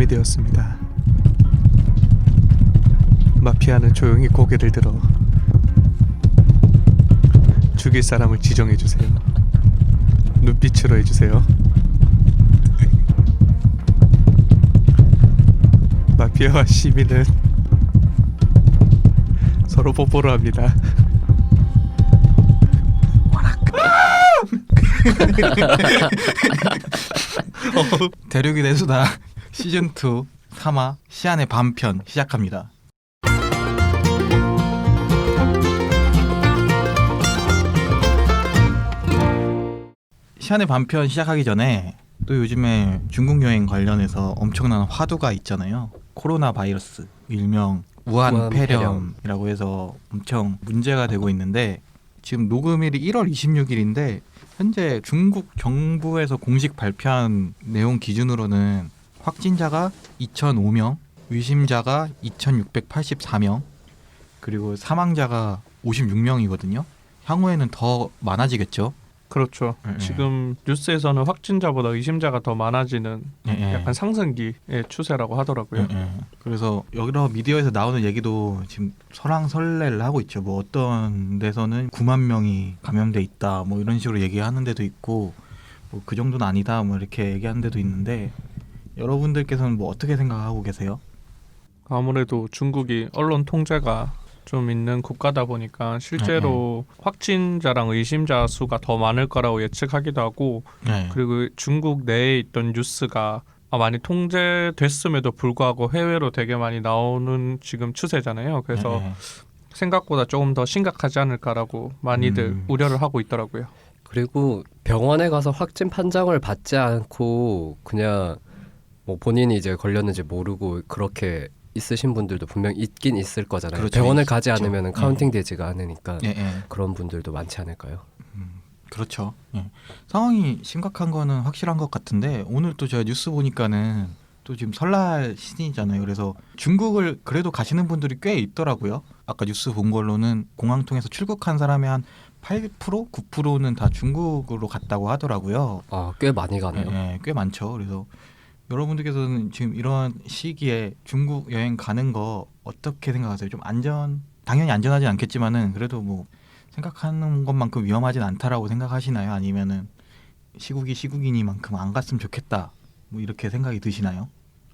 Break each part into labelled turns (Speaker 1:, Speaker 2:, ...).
Speaker 1: 밤이 되었습니다. 마피아는 조용히 고개를 들어 죽일 사람을 지정해주세요. 눈빛으로 해주세요. 마피아와 시민은 서로 뽀뽀를 합니다.
Speaker 2: 대륙이 내수다 시즌2 3화 시안의 반편 시작합니다. 시안의 반편 시작하기 전에 또 요즘에 중국 여행 관련해서 엄청난 화두가 있잖아요. 코로나 바이러스, 일명 우한 폐렴이라고 해서 엄청 문제가 되고 있는데, 지금 녹음일이 1월 26일인데 현재 중국 정부에서 공식 발표한 내용 기준으로는 확진자가 2,005명, 의심자가 2,684명, 그리고 사망자가 56명이거든요. 향후에는 더 많아지겠죠?
Speaker 1: 그렇죠. 지금 뉴스에서는 확진자보다 의심자가 더 많아지는 약간 상승기의 추세라고 하더라고요.
Speaker 2: 그래서 여러 미디어에서 나오는 얘기도 지금 설왕설래를 하고 있죠. 뭐 어떤 데서는 9만 명이 감염돼 있다, 뭐 이런 식으로 얘기하는 데도 있고, 뭐 그 정도는 아니다, 뭐 이렇게 얘기하는 데도 있는데, 여러분들께서는 뭐 어떻게 생각하고 계세요?
Speaker 1: 아무래도 중국이 언론 통제가 좀 있는 국가다 보니까 실제로 확진자랑 의심자 수가 더 많을 거라고 예측하기도 하고, 그리고 중국 내에 있던 뉴스가 많이 통제됐음에도 불구하고 해외로 되게 많이 나오는 지금 추세잖아요. 그래서 생각보다 조금 더 심각하지 않을까라고 많이들 우려를 하고 있더라고요.
Speaker 3: 그리고 병원에 가서 확진 판정을 받지 않고 그냥 뭐 본인이 이제 걸렸는지 모르고 그렇게 있으신 분들도 분명 있긴 있을 거잖아요.
Speaker 2: 그렇죠,
Speaker 3: 병원을
Speaker 2: 있죠.
Speaker 3: 가지 않으면 카운팅 되지가 않으니까 그런 분들도 많지 않을까요?
Speaker 2: 그렇죠. 상황이 심각한 거는 확실한 것 같은데, 오늘 또 제가 뉴스 보니까는 또 지금 설날 시즌이잖아요. 그래서 중국을 그래도 가시는 분들이 꽤 있더라고요. 아까 뉴스 본 걸로는 공항 통해서 출국한 사람의 한 8%? 9%는 다 중국으로 갔다고 하더라고요.
Speaker 3: 아, 꽤 많이 가네요.
Speaker 2: 꽤 많죠. 그래서 여러분들께서는 지금 이런 시기에 중국 여행 가는 거 어떻게 생각하세요? 좀 당연히 안전하진 않겠지만은 그래도 뭐 생각하는 것만큼 위험하진 않다라고 생각하시나요? 아니면은 시국이니만큼 안 갔으면 좋겠다, 뭐 이렇게 생각이 드시나요?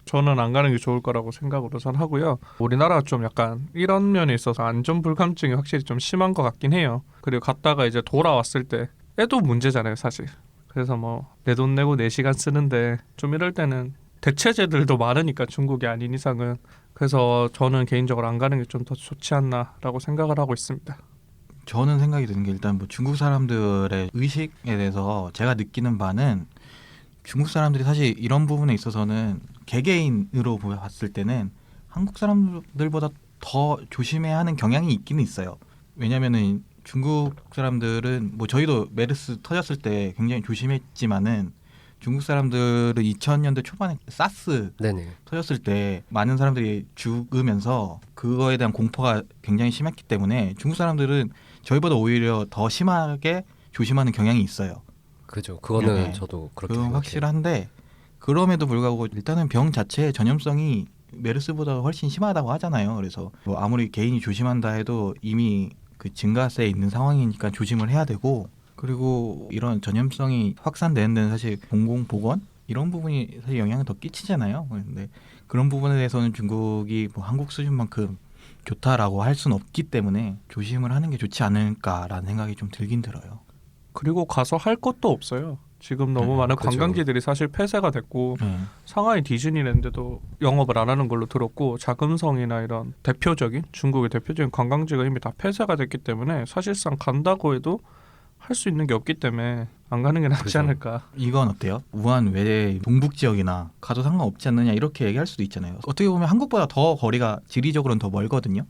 Speaker 1: 저는 안 가는 게 좋을 거라고 생각을 우선 하고요. 우리나라가 좀 약간 이런 면에 있어서 안전 불감증이 확실히 좀 심한 것 같긴 해요. 그리고 갔다가 이제 돌아왔을 때에도 문제잖아요, 사실. 그래서 뭐 내 돈 내고 4시간 쓰는데 좀 이럴 때는 대체제들도 많으니까, 중국이 아닌 이상은. 그래서 저는 개인적으로 안 가는 게 좀 더 좋지 않나라고 생각을 하고 있습니다.
Speaker 2: 저는 생각이 드는 게, 일단 뭐 중국 사람들의 의식에 대해서 제가 느끼는 바는, 중국 사람들이 사실 이런 부분에 있어서는 개개인으로 봤을 때는 한국 사람들보다 더 조심해야 하는 경향이 있기는 있어요. 왜냐면은 중국 사람들은, 뭐 저희도 메르스 터졌을 때 굉장히 조심했지만은, 중국 사람들은 2000년대 초반에 사스 터졌을 때 많은 사람들이 죽으면서 그거에 대한 공포가 굉장히 심했기 때문에 중국 사람들은 저희보다 오히려 더 심하게 조심하는 경향이 있어요.
Speaker 3: 그죠. 그거는 저도 그렇게 생각해요.
Speaker 2: 확실한데, 그럼에도 불구하고 일단은 병 자체의 전염성이 메르스보다 훨씬 심하다고 하잖아요. 그래서 뭐 아무리 개인이 조심한다 해도 이미 그 증가세에 있는 상황이니까 조심을 해야 되고, 그리고 이런 전염성이 확산되는 데는 사실 공공보건 이런 부분이 사실 영향을 더 끼치잖아요. 그런데 그런 부분에 대해서는 중국이 뭐 한국 수준만큼 좋다라고 할 수는 없기 때문에 조심을 하는 게 좋지 않을까라는 생각이 좀 들긴 들어요.
Speaker 1: 그리고 가서 할 것도 없어요. 지금 너무 많은 관광지들이 사실 폐쇄가 됐고, 상하이 디즈니랜드도 영업을 안 하는 걸로 들었고, 자금성이나 이런 중국의 대표적인 관광지가 이미 다 폐쇄가 됐기 때문에 사실상 간다고 해도 할 수 있는 게 없기 때문에 안 가는 게 낫지 않을까.
Speaker 2: 이건 어때요? 우한 외 동북 지역이나 가도 상관없지 않느냐, 이렇게 얘기할 수도 있잖아요. 어떻게 보면 한국보다 더 거리가 지리적으로는 더 멀거든요.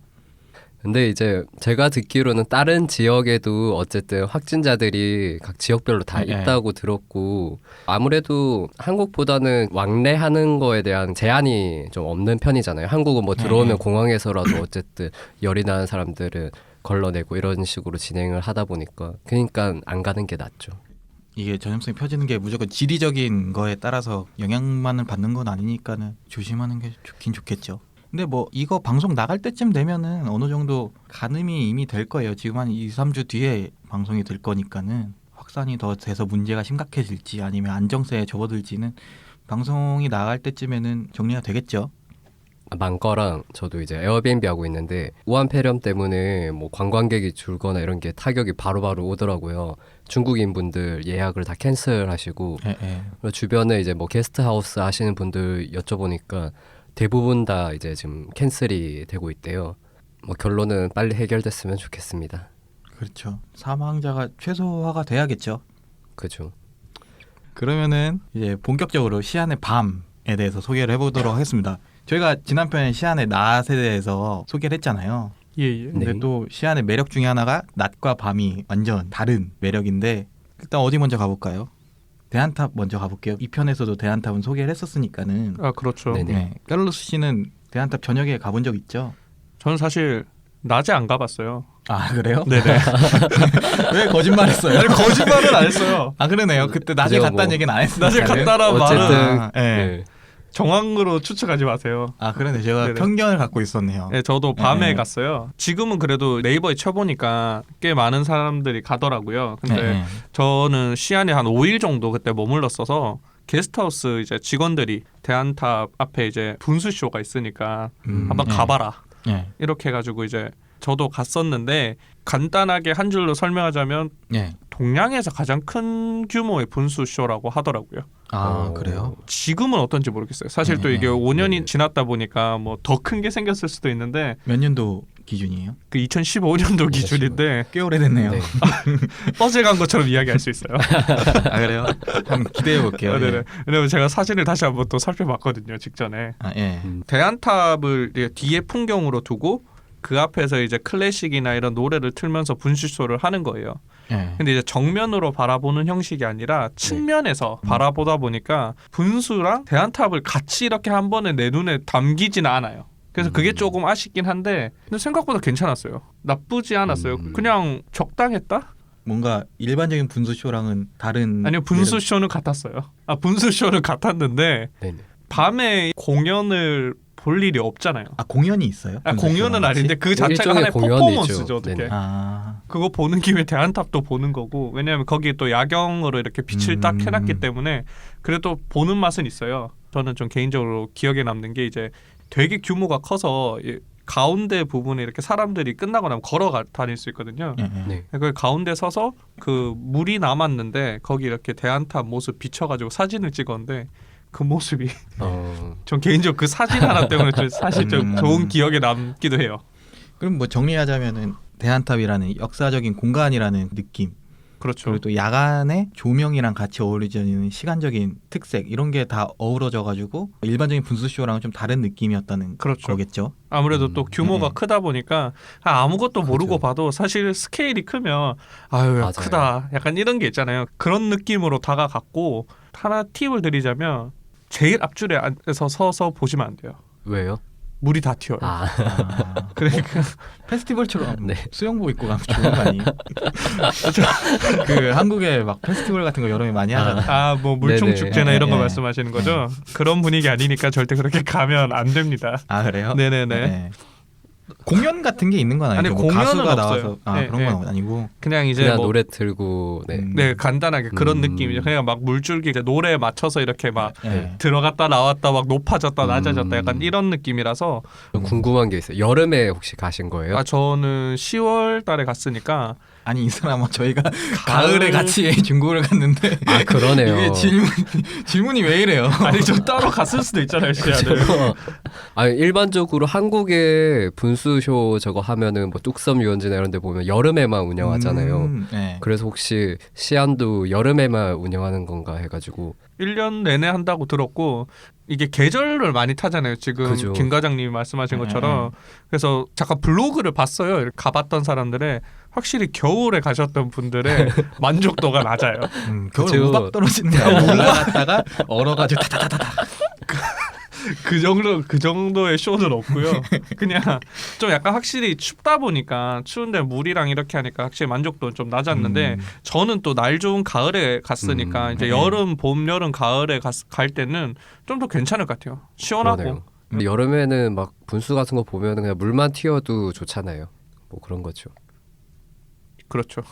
Speaker 3: 근데 이제 제가 듣기로는 다른 지역에도 어쨌든 확진자들이 각 지역별로 다 있다고 들었고, 아무래도 한국보다는 왕래하는 거에 대한 제한이 좀 없는 편이잖아요. 한국은 뭐 들어오면 공항에서라도 어쨌든 열이 나는 사람들은 걸러내고 이런 식으로 진행을 하다 보니까, 그러니까 안 가는 게 낫죠.
Speaker 2: 이게 전염성이 펴지는 게 무조건 지리적인 거에 따라서 영향만을 받는 건 아니니까는 조심하는 게 좋긴 좋겠죠. 근데 뭐 이거 방송 나갈 때쯤 되면은 어느 정도 가늠이 이미 될 거예요. 지금 한 2, 3주 뒤에 방송이 될 거니까는 확산이 더 돼서 문제가 심각해질지 아니면 안정세에 접어들지는 방송이 나갈 때쯤에는 정리가 되겠죠.
Speaker 3: 망거랑 저도 이제 에어비앤비 하고 있는데 우한 폐렴 때문에 뭐 관광객이 줄거나 이런 게 타격이 바로바로 오더라고요. 중국인 분들 예약을 다 캔슬하시고 그리고 주변에 이제 뭐 게스트하우스 하시는 분들 여쭤보니까 대부분 다 이제 지금 캔슬이 되고 있대요. 뭐 결론은 빨리 해결됐으면 좋겠습니다.
Speaker 2: 그렇죠. 사망자가 최소화가 돼야겠죠.
Speaker 3: 그죠.
Speaker 2: 그러면은 이제 본격적으로 시안의 밤에 대해서 소개를 해보도록 하겠습니다. 저희가 지난 편에 시안의 낮에 대해서 소개를 했잖아요.
Speaker 1: 예예.
Speaker 2: 근데
Speaker 3: 네.
Speaker 2: 또 시안의 매력 중에 하나가 낮과 밤이 완전 다른 매력인데 일단 어디 먼저 가볼까요? 대한탑 먼저 가볼게요. 이 편에서도 대한탑은 소개를 했었으니까는.
Speaker 1: 아 그렇죠.
Speaker 3: 네네.
Speaker 2: 네. 까를로스 씨는 대한탑 저녁에 가본 적 있죠?
Speaker 1: 저는 사실 낮에 안 가봤어요.
Speaker 2: 아 그래요?
Speaker 1: 네네.
Speaker 2: 왜 거짓말했어요?
Speaker 1: 아니, 거짓말은 안 했어요.
Speaker 2: 아 그러네요. 그때 낮에
Speaker 3: 그죠,
Speaker 2: 갔다는
Speaker 3: 뭐.
Speaker 2: 얘기는 안 했어요.
Speaker 1: 낮에 갔다란
Speaker 3: 어쨌든
Speaker 1: 말은
Speaker 2: 아, 네.
Speaker 3: 네.
Speaker 1: 정황으로 추측하지 마세요.
Speaker 2: 아 그러네. 제가
Speaker 1: 네네.
Speaker 2: 편견을 갖고 있었네요.
Speaker 1: 네, 저도 밤에
Speaker 2: 네.
Speaker 1: 갔어요. 지금은 그래도 네이버에 쳐보니까 꽤 많은 사람들이 가더라고요. 근데
Speaker 2: 네.
Speaker 1: 저는 시안에 한 5일 정도 그때 머물렀어서 게스트하우스 이제 직원들이 대한탑 앞에 이제 분수쇼가 있으니까 한번
Speaker 2: 네.
Speaker 1: 가봐라
Speaker 2: 네.
Speaker 1: 이렇게 해가지고 이제 저도 갔었는데 간단하게 한 줄로 설명하자면
Speaker 2: 네.
Speaker 1: 동양에서 가장 큰 규모의 분수쇼라고 하더라고요.
Speaker 2: 아 그래요?
Speaker 1: 지금은 어떤지 모르겠어요. 사실 또
Speaker 2: 네,
Speaker 1: 이게
Speaker 2: 네.
Speaker 1: 5년이
Speaker 3: 네.
Speaker 1: 지났다 보니까 뭐 더 큰 게 생겼을 수도 있는데
Speaker 2: 몇 년도 기준이에요?
Speaker 1: 그 2015년도 기준인데
Speaker 2: 꽤 오래됐네요.
Speaker 3: 네.
Speaker 1: 어제 간 것처럼 이야기할 수 있어요.
Speaker 2: 아 그래요? 한번 기대해 볼게요.
Speaker 1: 아, 네네. 왜냐면 제가 사진을 다시 한번 또 살펴봤거든요. 직전에
Speaker 2: 아 예.
Speaker 1: 대한탑을 이렇게 뒤에 풍경으로 두고 그 앞에서 이제 클래식이나 이런 노래를 틀면서 분수쇼를 하는 거예요.
Speaker 2: 예.
Speaker 1: 근데 이제 정면으로 바라보는 형식이 아니라 측면에서 바라보다 보니까 분수랑 대한탑을 같이 이렇게 한 번에 내 눈에 담기지는 않아요. 그래서 그게 조금 아쉽긴 한데 근데 생각보다 괜찮았어요. 나쁘지 않았어요. 그냥 적당했다?
Speaker 2: 뭔가 일반적인 분수쇼랑은 다른.
Speaker 1: 아니요, 분수쇼는 같았어요. 아, 분수쇼는 같았는데
Speaker 3: 네네.
Speaker 1: 밤에 공연을 볼 일이 없잖아요.
Speaker 2: 아 공연이 있어요?
Speaker 1: 아,
Speaker 2: 분수쇼랑
Speaker 1: 공연은
Speaker 2: 같이?
Speaker 1: 아닌데 그
Speaker 3: 뭐
Speaker 1: 자체가
Speaker 3: 일종의
Speaker 1: 하나의
Speaker 3: 공연이죠.
Speaker 1: 퍼포먼스죠. 어떻게?
Speaker 3: 네네.
Speaker 2: 아.
Speaker 1: 그거 보는 김에 대한탑도 보는 거고 왜냐하면 거기에 또 야경으로 이렇게 빛을 딱 해놨기 때문에 그래도 보는 맛은 있어요. 저는 좀 개인적으로 기억에 남는 게 이제 되게 규모가 커서 이 가운데 부분에 이렇게 사람들이 끝나고 나면 걸어 다닐 수 있거든요.
Speaker 2: 예, 예.
Speaker 3: 네.
Speaker 1: 그 가운데 서서 그 물이 남았는데 거기 이렇게 대한탑 모습 비춰가지고 사진을 찍었는데 그 모습이 전 개인적으로 그 사진 하나 때문에 좀 사실 좀 좋은 기억에 남기도 해요.
Speaker 2: 그럼 뭐 정리하자면은 대한탑이라는 역사적인 공간이라는 느낌.
Speaker 1: 그렇죠.
Speaker 2: 그리고 또 야간에 조명이랑 같이 어우러지는 시간적인 특색 이런 게 다 어우러져가지고 일반적인 분수쇼랑은 좀 다른 느낌이었다는
Speaker 1: 그렇죠.
Speaker 2: 거겠죠.
Speaker 1: 아무래도 또 규모가
Speaker 2: 네.
Speaker 1: 크다 보니까 아무것도 모르고
Speaker 3: 그렇죠.
Speaker 1: 봐도 사실 스케일이 크면 아유
Speaker 3: 맞아요.
Speaker 1: 크다 약간 이런 게 있잖아요. 그런 느낌으로 다가갔고 하나 팁을 드리자면 제일 앞줄에 앉아서 서서 보시면 안 돼요.
Speaker 3: 왜요?
Speaker 1: 물이 다 튀어요.
Speaker 3: 아,
Speaker 1: 그러니까
Speaker 2: 페스티벌처럼
Speaker 3: 네.
Speaker 2: 수영복 입고 가면 좋은 거 아니에요? 그 한국에 막 페스티벌 같은 거 여름에 많이 하잖아요.
Speaker 1: 아 뭐 물총
Speaker 3: 네네.
Speaker 1: 축제나 이런 거
Speaker 2: 네.
Speaker 1: 말씀하시는 거죠? 그런 분위기 아니니까 절대 그렇게 가면 안 됩니다.
Speaker 2: 아 그래요?
Speaker 1: 네네네.
Speaker 2: 네. 공연 같은 게 있는 건 아니죠?
Speaker 1: 아니,
Speaker 2: 뭐
Speaker 1: 공연은
Speaker 2: 가수가
Speaker 1: 없어요.
Speaker 2: 나와서
Speaker 1: 네,
Speaker 2: 그런 건 아니고.
Speaker 1: 그냥 이제
Speaker 3: 그냥
Speaker 1: 뭐
Speaker 3: 노래 들고 네.
Speaker 1: 네 간단하게 그런
Speaker 3: 음.
Speaker 1: 느낌이죠. 그냥 막 물줄기 이제 노래에 맞춰서 이렇게 막
Speaker 2: 네.
Speaker 1: 들어갔다 나왔다 막 높아졌다 낮아졌다 약간 이런 느낌이라서
Speaker 3: 좀 궁금한 게 있어요. 여름에 혹시 가신 거예요?
Speaker 1: 아 저는 10월 달에 갔으니까
Speaker 2: 아니 이 사람아 저희가 가을에 같이 중국을 갔는데
Speaker 3: 아 그러네요.
Speaker 2: 이게 질문이 왜 이래요?
Speaker 1: 아니 저 따로 갔을 수도 있잖아요 시야를.
Speaker 3: 아니 일반적으로 한국의 분수쇼 저거 하면은 뭐 뚝섬 유원지나 이런 데 보면 여름에만 운영하잖아요.
Speaker 2: 네.
Speaker 3: 그래서 혹시 시안도 여름에만 운영하는 건가 해가지고
Speaker 1: 1년 내내 한다고 들었고 이게 계절을 많이 타잖아요. 지금
Speaker 3: 그죠.
Speaker 1: 김 과장님이 말씀하신 것처럼. 그래서 잠깐 블로그를 봤어요. 이렇게 가봤던 사람들의 확실히 겨울에 가셨던 분들의 만족도가 낮아요.
Speaker 2: 겨울
Speaker 3: 그쵸.
Speaker 2: 우박 떨어지는 거 올라갔다가 얼어가지고 타타타타.
Speaker 1: 그 정도의 쇼는 없고요. 그냥 좀 약간 확실히 춥다 보니까 추운데 물이랑 이렇게 하니까 확실히 만족도는 좀 낮았는데 저는 또 날 좋은 가을에 갔으니까 이제
Speaker 2: 네.
Speaker 1: 여름, 봄, 여름, 가을에 갈 때는 좀 더 괜찮을 것 같아요. 시원하고.
Speaker 3: 그러네요. 근데 여름에는 막 분수 같은 거 보면 그냥 물만 튀어도 좋잖아요. 뭐 그런 거죠.
Speaker 1: 그렇죠.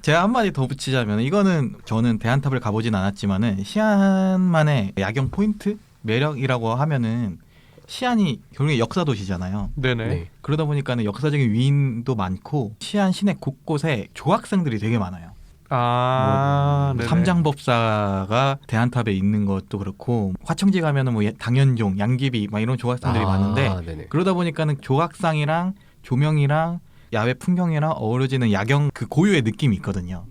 Speaker 2: 제가 한마디 더 붙이자면 이거는 저는 대한탑을 가보진 않았지만은 시안만의 야경 포인트 매력이라고 하면은 시안이 결국에 역사 도시잖아요.
Speaker 1: 네네.
Speaker 3: 네.
Speaker 2: 그러다 보니까는 역사적인 위인도 많고 시안 시내 곳곳에 조각상들이 되게 많아요.
Speaker 1: 아, 네네.
Speaker 2: 삼장법사가 대한탑에 있는 것도 그렇고 화청지 가면은 뭐 당연종, 양귀비 막 이런 조각상들이 많은데
Speaker 3: 네네.
Speaker 2: 그러다 보니까는 조각상이랑 조명이랑 야외 풍경이랑 어우러지는 야경 그 고유의 느낌이 있거든요.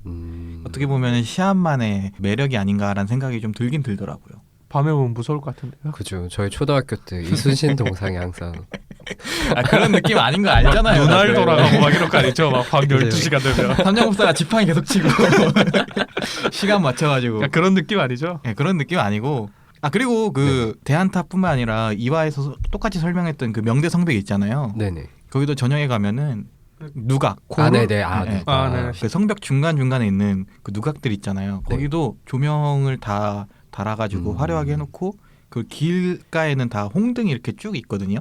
Speaker 2: 어떻게 보면 시안만의 매력이 아닌가라는 생각이 좀 들긴 들더라고요.
Speaker 1: 밤에 보면 무서울 것 같은데요.
Speaker 3: 그죠. 저희 초등학교 때 이순신 동상이 항상
Speaker 2: 아, 그런 느낌 아닌 거 알잖아요.
Speaker 1: 눈알
Speaker 2: 다들.
Speaker 1: 돌아가고 막 이런 거 아니죠? 막 밤 12시가 되면.
Speaker 2: 삼장법사가 지팡이 계속 치고 시간 맞춰가지고
Speaker 1: 그러니까 그런 느낌 아니죠?
Speaker 2: 네, 그런 느낌 아니고 그리고 그 대한탑뿐만 아니라 이화에서 똑같이 설명했던 그 명대 성벽 있잖아요.
Speaker 3: 네네.
Speaker 2: 거기도 저녁에 가면은 누각,
Speaker 3: 아
Speaker 2: 코를
Speaker 3: 네네.
Speaker 2: 네.
Speaker 1: 네.
Speaker 2: 그 성벽 중간 중간에 있는 그 누각들 있잖아요.
Speaker 3: 네.
Speaker 2: 거기도 조명을 다 달아가지고 화려하게 해놓고 그 길가에는 다 홍등이 이렇게 쭉 있거든요.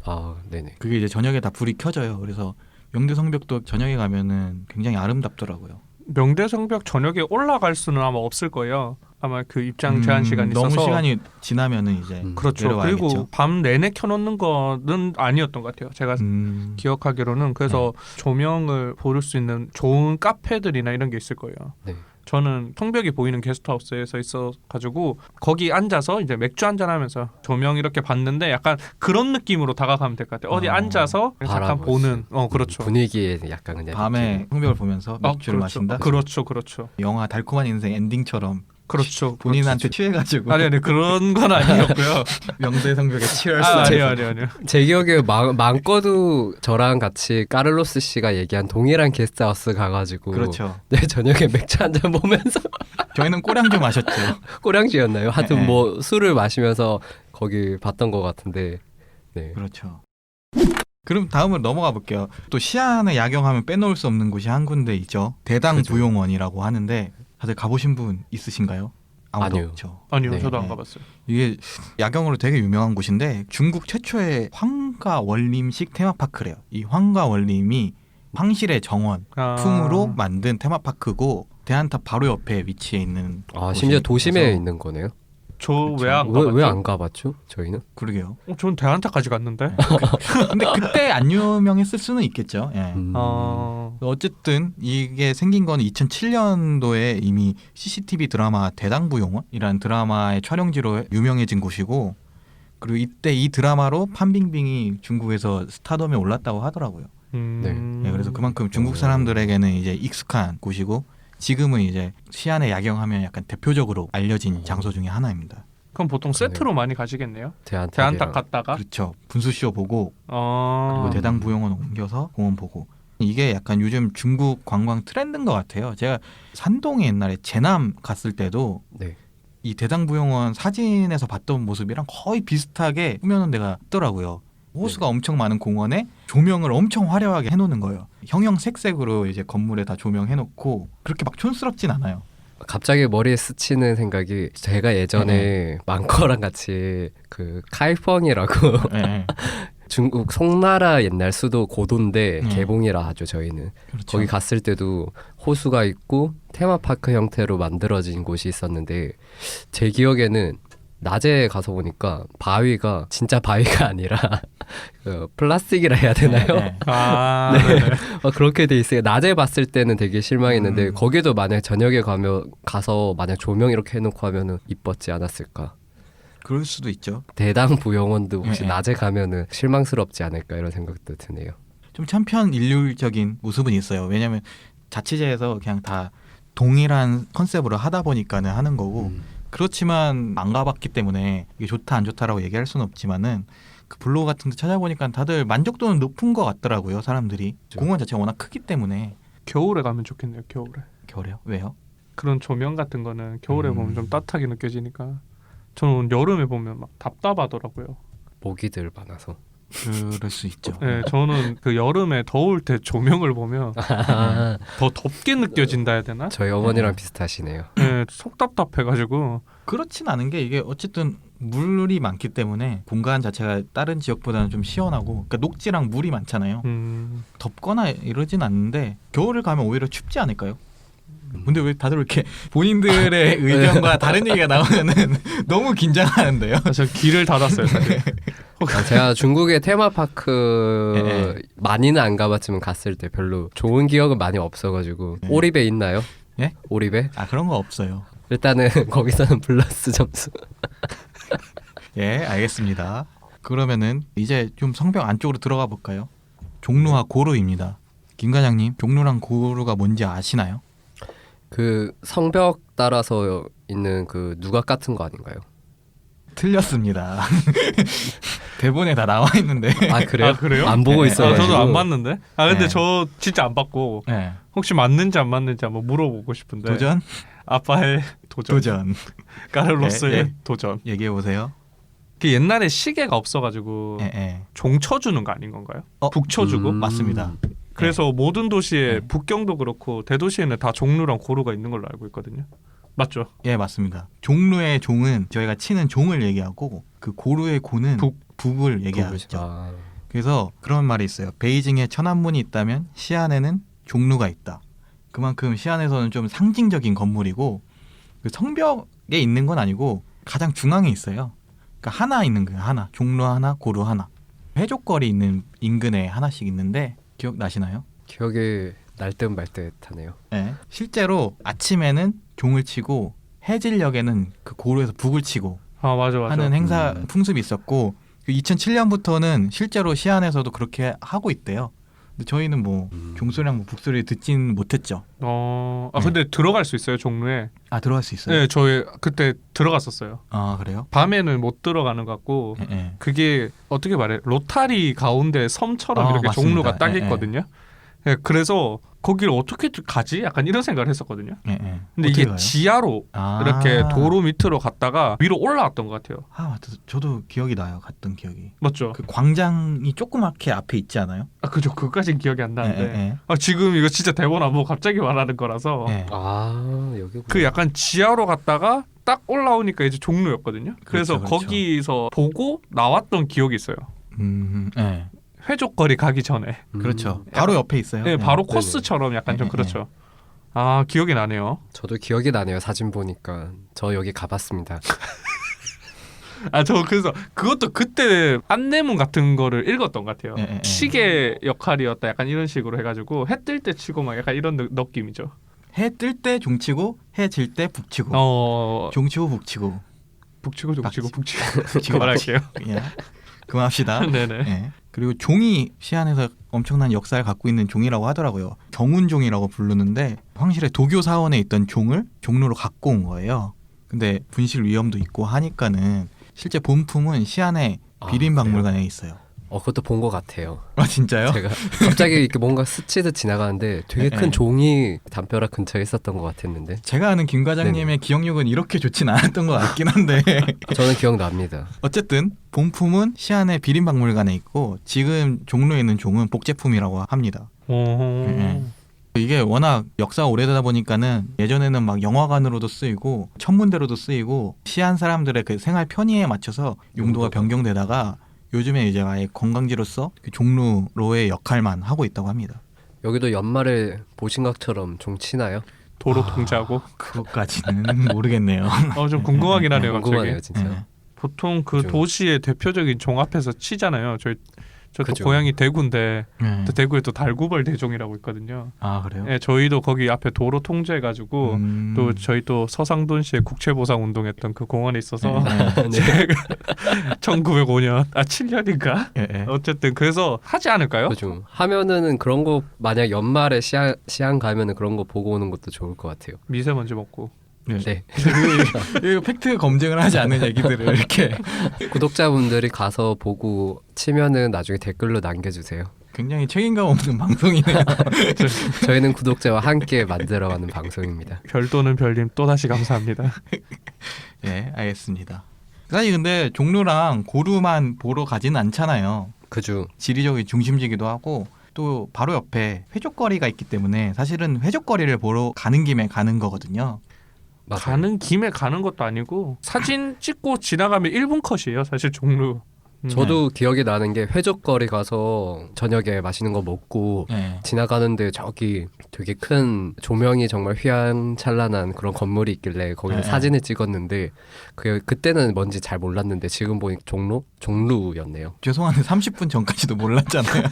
Speaker 3: 아 네네.
Speaker 2: 그게 이제 저녁에 다 불이 켜져요. 그래서 명대 성벽도 저녁에 가면은 굉장히 아름답더라고요.
Speaker 1: 명대성벽 저녁에 올라갈 수는 아마 없을 거예요. 아마 그 입장 제한 시간이 있어서.
Speaker 2: 너무 시간이 지나면은 이제
Speaker 1: 그렇죠.
Speaker 2: 내려와야겠죠.
Speaker 1: 그리고 밤 내내 켜놓는 거는 아니었던 것 같아요. 제가 기억하기로는. 그래서 조명을 볼 수 있는 좋은 카페들이나 이런 게 있을 거예요.
Speaker 3: 네.
Speaker 1: 저는 성벽이 보이는 게스트하우스에서 있어가지고 거기 앉아서 이제 맥주 한잔 하면서 조명 이렇게 봤는데 약간 그런 느낌으로 다가가면 될 것 같아요. 어디 앉아서 잠깐
Speaker 3: 바라보고
Speaker 1: 보는 그렇죠.
Speaker 3: 분위기에 약간 그냥
Speaker 2: 밤에
Speaker 3: 느낌.
Speaker 2: 성벽을 보면서 맥주를
Speaker 1: 그렇죠.
Speaker 2: 마신다.
Speaker 1: 그렇죠.
Speaker 2: 영화 달콤한 인생 엔딩처럼
Speaker 1: 그렇죠.
Speaker 2: 본인한테 취해가지고
Speaker 1: 아니 그런 건 아니었고요.
Speaker 2: 명대 성벽에 치얼스.
Speaker 1: 아니요.
Speaker 3: 제 기억에 망꺼도 저랑 같이 까를로스 씨가 얘기한 동일한 게스트하우스 가가지고
Speaker 2: 그렇죠.
Speaker 3: 네 저녁에 맥주 한잔 보면서
Speaker 2: 저희는 꼬량주 마셨죠.
Speaker 3: 꼬량주였나요? 하여튼
Speaker 2: 네.
Speaker 3: 뭐 술을 마시면서 거기 봤던 것 같은데 네.
Speaker 2: 그렇죠. 그럼 다음으로 넘어가 볼게요. 또 시안의 야경하면 빼놓을 수 없는 곳이 한 군데 있죠. 대당
Speaker 3: 그죠.
Speaker 2: 부용원이라고 하는데 다들 가보신 분 있으신가요? 아무도
Speaker 3: 아니요.
Speaker 2: 없죠.
Speaker 1: 아니요,
Speaker 3: 네.
Speaker 1: 저도 안
Speaker 2: 네.
Speaker 1: 가봤어요.
Speaker 2: 이게 야경으로 되게 유명한 곳인데 중국 최초의 황가원림식 테마파크래요. 이 황가원림이 황실의 정원 품으로 만든 테마파크고 대한탑 바로 옆에 위치해 있는
Speaker 3: 심지어 도심에
Speaker 2: 곳이라서.
Speaker 3: 있는 거네요.
Speaker 1: 저
Speaker 2: 그렇죠.
Speaker 1: 왜 안 가봤죠?
Speaker 3: 왜 안 가봤죠? 저희는?
Speaker 2: 그러게요.
Speaker 1: 전 대한타까지 갔는데.
Speaker 2: 근데 그때 안 유명했을 수는 있겠죠. 예. 어쨌든 이게 생긴 건 2007년도에 이미 CCTV 드라마 대당부용원이라는 드라마의 촬영지로 유명해진 곳이고 그리고 이때 이 드라마로 판빙빙이 중국에서 스타덤에 올랐다고 하더라고요. 네, 그래서 그만큼 중국 사람들에게는 이제 익숙한 곳이고 지금은 이제 시안의 야경하면 약간 대표적으로 알려진 장소 중에 하나입니다.
Speaker 1: 그럼 보통
Speaker 3: 그러네요.
Speaker 1: 세트로 많이 가시겠네요.
Speaker 3: 대한탑
Speaker 1: 대한탁 갔다가
Speaker 2: 그렇죠. 분수쇼 보고 그리고
Speaker 1: 아.
Speaker 2: 대당부용원 옮겨서 공원 보고 이게 약간 요즘 중국 관광 트렌드인 것 같아요. 제가 산동에 옛날에 제남 갔을 때도
Speaker 3: 네.
Speaker 2: 이 대당부용원 사진에서 봤던 모습이랑 거의 비슷하게 꾸며놓은 데가 있더라고요. 호수가 엄청 많은 공원에 조명을 엄청 화려하게 해놓는 거예요. 형형색색으로 이제 건물에 다 조명해놓고 그렇게 막 촌스럽진 않아요.
Speaker 3: 갑자기 머리에 스치는 생각이 제가 예전에 망커랑 같이 그 카이펑이라고
Speaker 2: 네,
Speaker 3: 중국 송나라 옛날 수도 고도인데 개봉이라 하죠 저희는.
Speaker 2: 그렇죠.
Speaker 3: 거기 갔을 때도 호수가 있고 테마파크 형태로 만들어진 곳이 있었는데 제 기억에는 낮에 가서 보니까 바위가 진짜 바위가 아니라 그 플라스틱이라 해야 되나요?
Speaker 2: 네.
Speaker 1: 아,
Speaker 3: 네. 그렇게 돼 있어요. 낮에 봤을 때는 되게 실망했는데 거기도 만약 저녁에 가서 만약 조명 이렇게 해놓고 하면은 이뻤지 않았을까?
Speaker 2: 그럴 수도 있죠.
Speaker 3: 대당 부영원도 혹시
Speaker 2: 네.
Speaker 3: 낮에 가면은 실망스럽지 않을까 이런 생각도 드네요.
Speaker 2: 좀 참편 일률적인 모습은 있어요. 왜냐하면 자치제에서 그냥 다 동일한 컨셉으로 하다 보니까는 하는 거고 그렇지만 안 가봤기 때문에 이게 좋다 안 좋다라고 얘기할 수는 없지만은 그 블로그 같은 데 찾아보니까 다들 만족도는 높은 것 같더라고요. 사람들이
Speaker 3: 그렇죠.
Speaker 2: 공원 자체가 워낙 크기 때문에.
Speaker 1: 겨울에 가면 좋겠네요. 겨울에.
Speaker 2: 겨울에요? 왜요?
Speaker 1: 그런 조명 같은 거는 겨울에 보면 좀 따뜻하게 느껴지니까 저는 여름에 보면 막 답답하더라고요.
Speaker 3: 모기들 많아서.
Speaker 2: 그럴 수 있죠.
Speaker 1: 네, 저는 그 여름에 더울 때 조명을 보면 더 덥게 느껴진다 해야 되나?
Speaker 3: 저희 어머니랑 비슷하시네요.
Speaker 1: 네, 속 답답해가지고.
Speaker 2: 그렇진 않은 게 이게 어쨌든 물이 많기 때문에 공간 자체가 다른 지역보다는 좀 시원하고, 그러니까 녹지랑 물이 많잖아요. 덥거나 이러진 않는데 겨울을 가면 오히려 춥지 않을까요? 근데 왜 다들 이렇게 본인들의 의견과 다른 얘기가 나오면은 너무 긴장하는데요?
Speaker 1: 저 귀를 닫았어요. 사실.
Speaker 3: 제가 중국의 테마파크 많이는 안 가봤지만 갔을 때 별로 좋은 기억은 많이 없어가지고. 오리배 있나요?
Speaker 2: 예?
Speaker 3: 오리배?
Speaker 2: 아, 그런 거 없어요.
Speaker 3: 일단은 거기서는 플러스 점수.
Speaker 2: 예, 알겠습니다. 그러면은 이제 좀 성벽 안쪽으로 들어가 볼까요? 종루와 고루입니다. 김 과장님, 종루랑 고루가 뭔지 아시나요?
Speaker 3: 그 성벽 따라서 있는 그 누각 같은 거 아닌가요?
Speaker 2: 틀렸습니다. 대본에 다 나와 있는데.
Speaker 3: 아 그래요?
Speaker 1: 아, 그래요?
Speaker 3: 안 보고
Speaker 2: 네.
Speaker 3: 있어요.
Speaker 1: 저도 안 봤는데. 아 근데
Speaker 2: 네.
Speaker 1: 저 진짜 안 봤고
Speaker 2: 네.
Speaker 1: 혹시 맞는지 안 맞는지 한번 물어보고 싶은데.
Speaker 2: 도전?
Speaker 1: 아빠의 도전.
Speaker 2: 도전.
Speaker 1: 까를로스의
Speaker 2: 예, 예.
Speaker 1: 도전.
Speaker 2: 얘기해 보세요.
Speaker 1: 그 옛날에 시계가 없어가지고
Speaker 2: 예, 예.
Speaker 1: 종 쳐주는 거 아닌 건가요?
Speaker 2: 어?
Speaker 1: 북 쳐주고.
Speaker 2: 맞습니다.
Speaker 1: 그래서 모든 도시에
Speaker 2: 네.
Speaker 1: 북경도 그렇고 대도시에는 다 종루랑 고루가 있는 걸로 알고 있거든요. 맞죠?
Speaker 2: 예, 맞습니다. 종루의 종은 저희가 치는 종을 얘기하고, 그 고루의 고는 북을 얘기하죠.
Speaker 3: 아,
Speaker 2: 그래서 그런 말이 있어요. 베이징에 천안문이 있다면 시안에는 종루가 있다. 그만큼 시안에서는 좀 상징적인 건물이고, 그 성벽에 있는 건 아니고 가장 중앙에 있어요. 그러니까 하나 있는 거예요. 하나. 종루 하나, 고루 하나. 회족거리 있는 인근에 하나씩 있는데 기억나시나요?
Speaker 3: 기억이 날듯 말듯하네요.
Speaker 2: 네. 실제로 아침에는 종을 치고 해질녘에는 그 고루에서 북을 치고
Speaker 1: 아 맞아.
Speaker 2: 하는 행사 풍습이 있었고, 2007년부터는 실제로 시안에서도 그렇게 하고 있대요. 근데 저희는 뭐 종소리랑 뭐 북소리 듣진 못했죠.
Speaker 1: 근데 들어갈 수 있어요 종루에?
Speaker 2: 아, 들어갈 수 있어요?
Speaker 1: 네, 저희 그때 들어갔었어요.
Speaker 2: 아, 그래요?
Speaker 1: 밤에는 못 들어가는 것 같고 그게 어떻게 말해? 로타리 가운데 섬처럼 이렇게
Speaker 2: 맞습니다.
Speaker 1: 종루가 딱 있거든요. 네, 그래서 거기를 어떻게 가지? 약간 이런 생각을 했었거든요. 근데 이게
Speaker 2: 가요?
Speaker 1: 지하로 이렇게 도로 밑으로 갔다가 위로 올라왔던 것 같아요.
Speaker 2: 아, 맞다. 저도 기억이 나요. 갔던 기억이.
Speaker 1: 맞죠?
Speaker 2: 그 광장이 조그맣게 앞에 있지 않아요?
Speaker 1: 아 그죠. 그까진 기억이 안 나는데.
Speaker 2: 예.
Speaker 1: 지금 이거 진짜 대본 안 보고 갑자기 말하는 거라서
Speaker 2: 예.
Speaker 3: 아 여기
Speaker 1: 그 약간 지하로 갔다가 딱 올라오니까 이제 종루였거든요. 그래서
Speaker 2: 그렇죠.
Speaker 1: 거기서 보고 나왔던 기억이 있어요.
Speaker 2: 예.
Speaker 1: 회족거리 가기 전에.
Speaker 2: 그렇죠. 바로 옆에 있어요.
Speaker 1: 네,
Speaker 2: 예.
Speaker 1: 바로 코스처럼 약간 좀
Speaker 2: 네,
Speaker 1: 그렇죠. 아 기억이 나네요.
Speaker 3: 저도 기억이 나네요. 사진 보니까 저 여기 가봤습니다.
Speaker 1: 아 저 그래서 그것도 그때 안내문 같은 거를 읽었던 것 같아요.
Speaker 2: 예.
Speaker 1: 시계 역할이었다 약간 이런 식으로 해가지고 해 뜰 때 치고 막 약간 이런 느낌이죠.
Speaker 2: 해 뜰 때 종치고 해 질 때 북치고. 종치고 북치고.
Speaker 1: 북치고 종치고 북치고
Speaker 2: 북치고.
Speaker 1: 그만할게요.
Speaker 2: 예. 그만합시다.
Speaker 1: 네네.
Speaker 2: 예. 그리고 종이 시안에서 엄청난 역사를 갖고 있는 종이라고 하더라고요. 경운종이라고 부르는데 황실의 도교 사원에 있던 종을 종로로 갖고 온 거예요. 근데 분실 위험도 있고 하니까는 실제 본품은 시안의 비린박물관에 있어요.
Speaker 3: 그것도 본 것 같아요.
Speaker 2: 아, 진짜요?
Speaker 3: 제가 갑자기 이렇게 뭔가 스치듯 지나가는데 되게 큰 종이 담벼락 근처에 있었던 것 같았는데.
Speaker 2: 제가 아는 김 과장님의 기억력은 이렇게 좋진 않았던 것 같긴 한데
Speaker 3: 저는 기억납니다.
Speaker 2: 어쨌든 본품은 시안의 비린박물관에 있고 지금 종로에 있는 종은 복제품이라고 합니다. 이게 워낙 역사가 오래되다 보니까는 예전에는 막 영화관으로도 쓰이고 천문대로도 쓰이고 시안 사람들의 그 생활 편의에 맞춰서 용도가 변경되다가 요즘에 이제 아예 관광지로서 그 종로로의 역할만 하고 있다고 합니다.
Speaker 3: 여기도 연말에 보신각처럼 종 치나요?
Speaker 1: 도로 통제하고
Speaker 2: 그것까지는 모르겠네요.
Speaker 1: 좀 궁금하긴 하네요.
Speaker 3: 궁금하네요,
Speaker 1: 갑자기.
Speaker 3: 진짜.
Speaker 1: 보통 그
Speaker 3: 그죠.
Speaker 1: 도시의 대표적인 종 앞에서 치잖아요. 저도
Speaker 3: 그죠.
Speaker 1: 고향이 대구인데
Speaker 2: 네.
Speaker 1: 또 대구에 또 달구벌 대종이라고 있거든요.
Speaker 2: 아, 그래요?
Speaker 1: 네, 저희도 거기 앞에 도로 통제해가지고 또 저희 또 서상돈시에 국채보상 운동했던 그 공원에 있어서 제가 1905년 7년인가 어쨌든 그래서 하지 않을까요?
Speaker 3: 그죠. 하면은 그런 거 만약 연말에 시안 가면은 그런 거 보고 오는 것도 좋을 것 같아요.
Speaker 1: 미세먼지 먹고.
Speaker 3: 네.
Speaker 2: 이거 팩트 검증을 하지 않는 얘기들을 이렇게
Speaker 3: 구독자분들이 가서 보고 치면은 나중에 댓글로 남겨주세요.
Speaker 2: 굉장히 책임감 없는 방송이네요.
Speaker 3: 저희는 구독자와 함께 만들어가는 방송입니다.
Speaker 1: 별도는 별님 또 다시 감사합니다.
Speaker 2: 네, 알겠습니다. 사실 근데 종로랑 고루만 보러 가지는 않잖아요.
Speaker 3: 그죠.
Speaker 2: 지리적인 중심지기도 하고 또 바로 옆에 회족거리가 있기 때문에 사실은 회족거리를 보러 가는 김에 가는 거거든요.
Speaker 3: 맞아요.
Speaker 1: 가는 김에 가는 것도 아니고 사진 찍고 지나가면 1분 컷이에요. 사실 종로.
Speaker 3: 저도 기억이 나는 게 회족거리 가서 저녁에 맛있는 거 먹고
Speaker 2: 네.
Speaker 3: 지나가는데 저기 되게 큰 조명이 정말 휘황찬란한 그런 건물이 있길래 거기서
Speaker 2: 네.
Speaker 3: 사진을 찍었는데 그때는 뭔지 잘 몰랐는데 지금 보니 종로였네요.
Speaker 2: 죄송한데 30분 전까지도 몰랐잖아요.